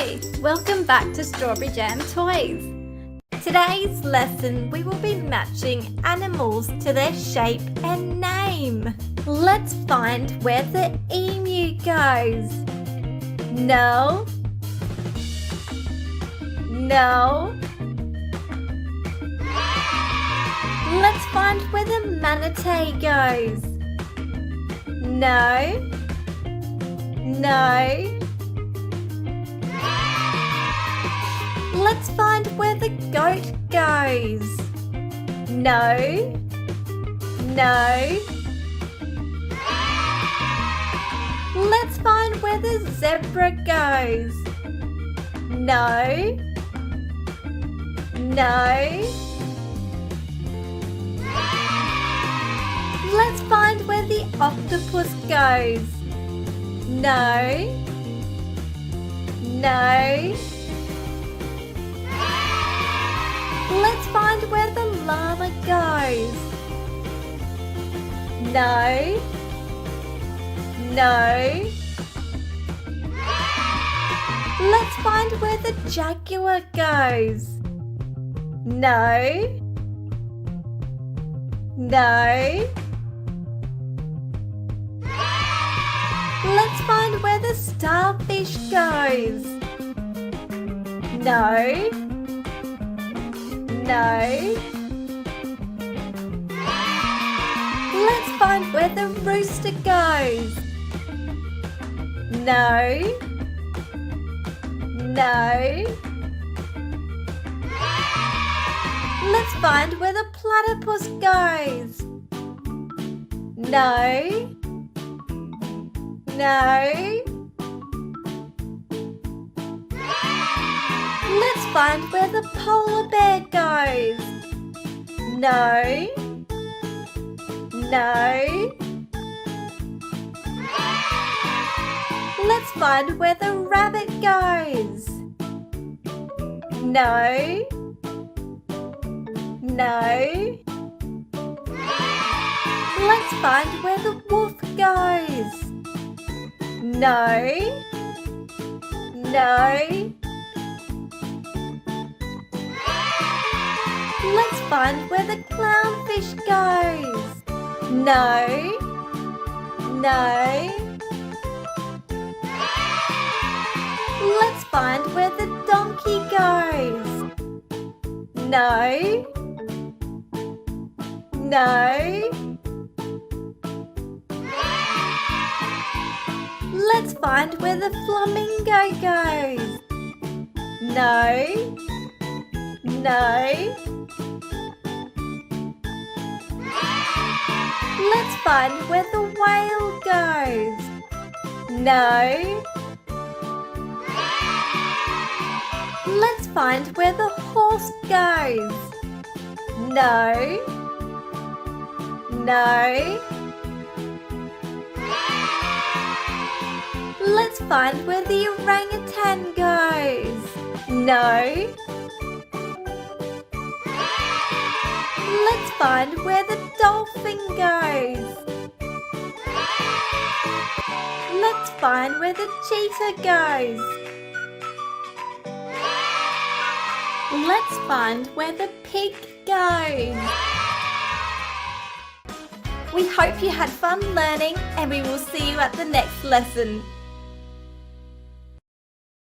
Hi, welcome back to Strawberry Jam Toys. Today's lesson we will be matching animals to their shape and name. Let's find where the emu goes. No. No. Let's find where the manatee goes. No. No. Let's find where the goat goes. No. No. Let's find where the zebra goes. No. No. Let's find where the octopus goes. No. No. Let's find where the llama goes. No. No. Let's find where the jaguar goes. No. No. Let's find where the starfish goes. No. No. Let's find where the rooster goes. No. No. Let's find where the platypus goes. No. No. Let's find where the polar bear goes. No. No. Let's find where the rabbit goes. No. No. Let's find where the wolf goes. No. No. Let's find where the clownfish goes. No. No. Let's find where the donkey goes. No. No. Let's find where the flamingo goes. No. No. Let's find where the whale goes. No. Let's find where the horse goes. No. No. Let's find where the orangutan goes. No. Let's find where the dolphin goes. Let's find where the cheetah goes. Let's find where the pig goes. We hope you had fun learning and we will see you at the next lesson.